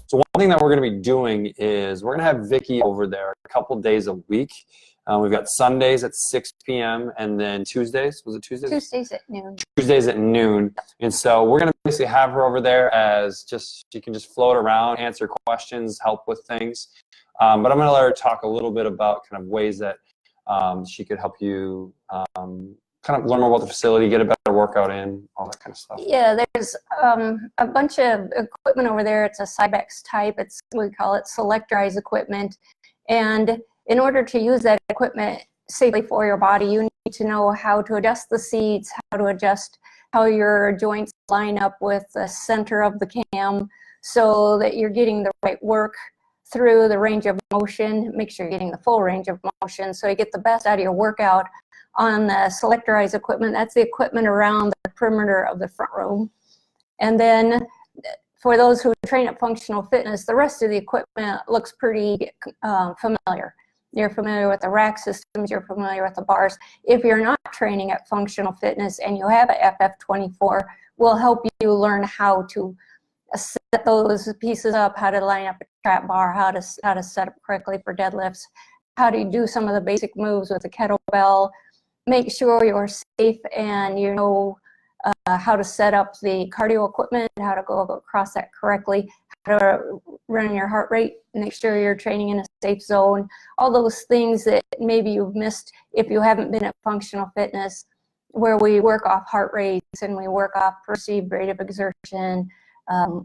So one thing that we're going to be doing is we're going to have Vicki over there a couple days a week. We've got Sundays at 6 p.m. and then Tuesdays. Was it Tuesdays? Tuesdays at noon. Tuesdays at noon. And so we're going to basically have her over there as she can just float around, answer questions, help with things. But I'm going to let her talk a little bit about kind of ways that she could help you kind of learn more about the facility, get a better workout in, all that kind of stuff. Yeah, there's a bunch of equipment over there. It's a Cybex type. We call it selectorized equipment. And in order to use that equipment safely for your body, you need to know how to adjust the seats, how to adjust how your joints line up with the center of the cam so that you're getting the right work through the range of motion. Make sure you're getting the full range of motion so you get the best out of your workout on the selectorized equipment. That's the equipment around the perimeter of the front room. And then for those who train at Functional Fitness, the rest of the equipment looks pretty familiar. You're familiar with the rack systems, you're familiar with the bars. If you're not training at Functional Fitness and you have a FF24, we'll help you learn how to set those pieces up, how to line up a trap bar, how to set up correctly for deadlifts, how to do some of the basic moves with the kettlebell, make sure you're safe and you know how to set up the cardio equipment, how to go across that correctly, how to run your heart rate, make sure you're training in a safe zone, all those things that maybe you've missed if you haven't been at Functional Fitness, where we work off heart rates and we work off perceived rate of exertion,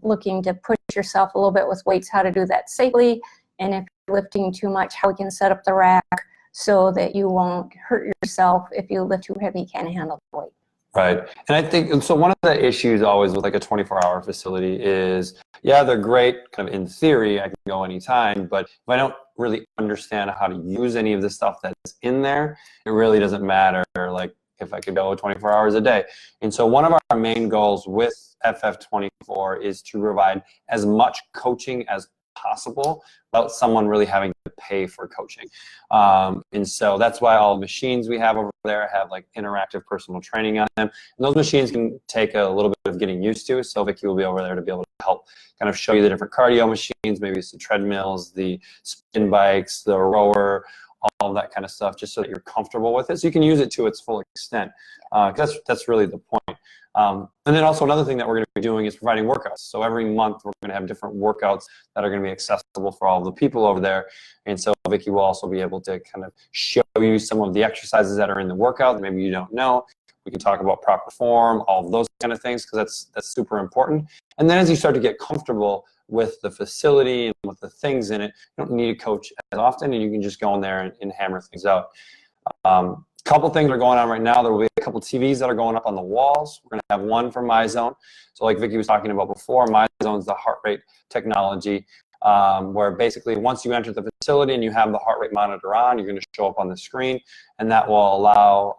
looking to push yourself a little bit with weights, how to do that safely, and if you're lifting too much, how we can set up the rack so that you won't hurt yourself if you lift too heavy, you can't handle the weight. Right. And I think, so one of the issues always with like a 24-hour facility is, yeah, they're great kind of in theory, I can go anytime, but if I don't really understand how to use any of the stuff that's in there, it really doesn't matter, like if I could go 24 hours a day. And so one of our main goals with FF24 is to provide as much coaching as possible without someone really having to pay for coaching. And so that's why all the machines we have over there have like interactive personal training on them. And those machines can take a little bit of getting used to. So Vicki will be over there to be able to help kind of show you the different cardio machines, maybe it's the treadmills, the spin bikes, the rower, all of that kind of stuff, just so that you're comfortable with it. So you can use it to its full extent. That's really the point. And then also another thing that we're going to be doing is providing workouts. So every month we're going to have different workouts that are going to be accessible for all of the people over there. And so Vicki will also be able to kind of show you some of the exercises that are in the workout that maybe you don't know. We can talk about proper form, all of those kind of things, because that's super important. And then as you start to get comfortable with the facility and with the things in it, you don't need a coach as often, and you can just go in there and hammer things out. Couple things are going on right now. There will be a couple TVs that are going up on the walls. We're going to have one for MyZone. So like Vicki was talking about before, MyZone is the heart rate technology, where basically once you enter the facility and you have the heart rate monitor on, you're going to show up on the screen, and that will allow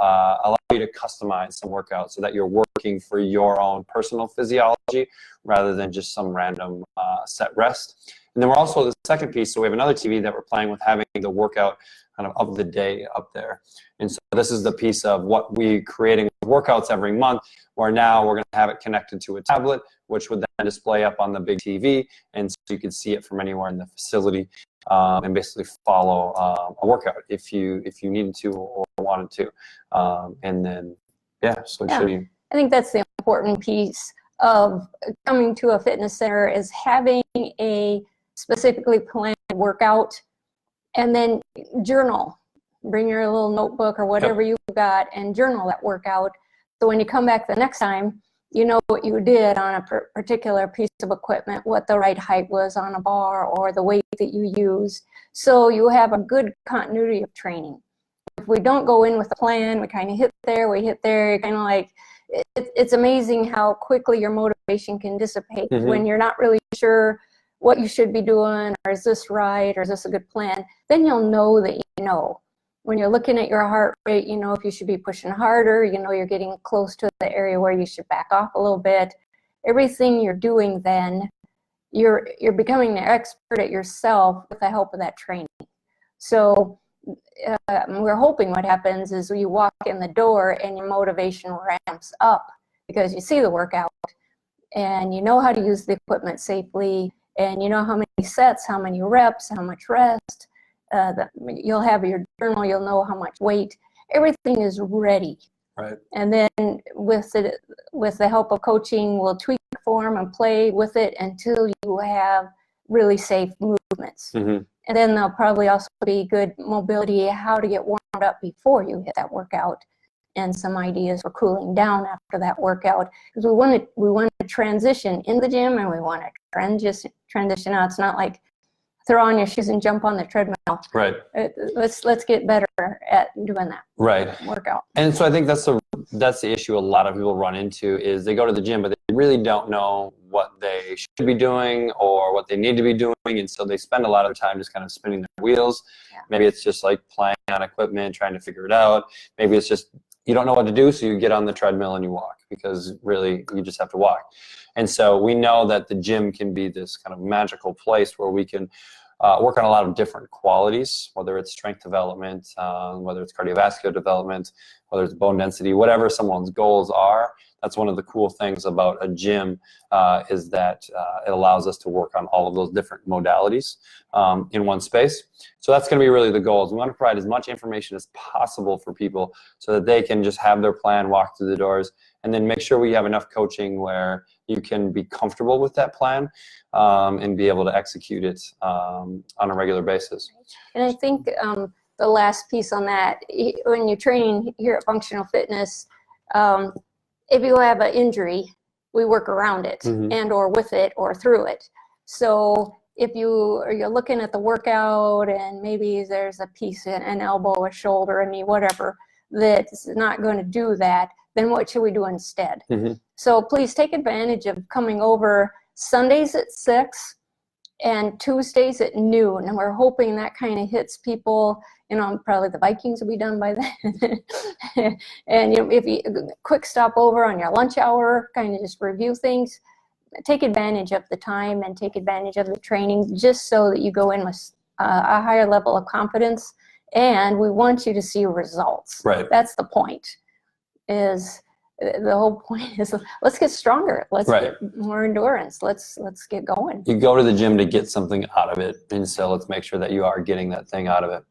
you to customize some workouts so that you're working for your own personal physiology rather than just some random set rest. And then we're also the second piece, so we have another TV that we're playing with, having the workout kind of the day up there. And so this is the piece of what we're creating workouts every month, where now we're going to have it connected to a tablet, which would then display up on the big TV, and so you can see it from anywhere in the facility and basically follow a workout if you needed to or wanted to. And then, so show you. I think that's the important piece of coming to a fitness center, is having a specifically planned workout, and then journal. Bring your little notebook or whatever you've got and journal that workout. So when you come back the next time, you know what you did on a particular piece of equipment, what the right height was on a bar or the weight that you used. So you have a good continuity of training. If we don't go in with a plan, we kind of hit there, you're kind of like, it's amazing how quickly your motivation can dissipate when you're not really sure what you should be doing, or is this right, or is this a good plan. Then you'll know that you know. When you're looking at your heart rate, you know if you should be pushing harder, you know you're getting close to the area where you should back off a little bit. Everything you're doing then, you're becoming an expert at yourself with the help of that training. So we're hoping what happens is you walk in the door and your motivation ramps up because you see the workout and you know how to use the equipment safely, and you know how many sets, how many reps, how much rest. You'll have your journal, you'll know how much weight. Everything is ready. Right. And then with the help of coaching, we'll tweak the form and play with it until you have really safe movements. Mm-hmm. And then there'll probably also be good mobility, how to get warmed up before you hit that workout, and some ideas for cooling down after that workout. Because we want to transition in the gym, and we want to transition out. It's not like throw on your shoes and jump on the treadmill. Right. Let's get better at doing that. Right. Workout. And so I think that's the issue a lot of people run into is they go to the gym, but they really don't know what they should be doing or what they need to be doing. And so they spend a lot of time just kind of spinning their wheels. Yeah. Maybe it's just like playing on equipment, trying to figure it out. Maybe it's just you don't know what to do, so you get on the treadmill and you walk, because really you just have to walk. And so we know that the gym can be this kind of magical place where we can work on a lot of different qualities, whether it's strength development, whether it's cardiovascular development, whether it's bone density, whatever someone's goals are. That's one of the cool things about a gym is that it allows us to work on all of those different modalities in one space. So that's going to be really the goal. We want to provide as much information as possible for people so that they can just have their plan, walk through the doors, and then make sure we have enough coaching where you can be comfortable with that plan and be able to execute it on a regular basis. And I think the last piece on that, when you're training here at Functional Fitness, if you have an injury, we work around it and or with it or through it. So if you're looking at the workout and maybe there's a piece, an elbow, a shoulder, a knee, whatever, that's not going to do that, then what should we do instead? So please take advantage of coming over Sundays at 6 and Tuesdays at noon. And we're hoping that kind of hits people. You know, probably the Vikings will be done by then. And you know, if you quick stop over on your lunch hour, kind of just review things, take advantage of the time and take advantage of the training, just so that you go in with a higher level of confidence. And we want you to see results. Right. That's the point. The whole point is let's get stronger. Let's get more endurance. Let's get going. You go to the gym to get something out of it, and so let's make sure that you are getting that thing out of it.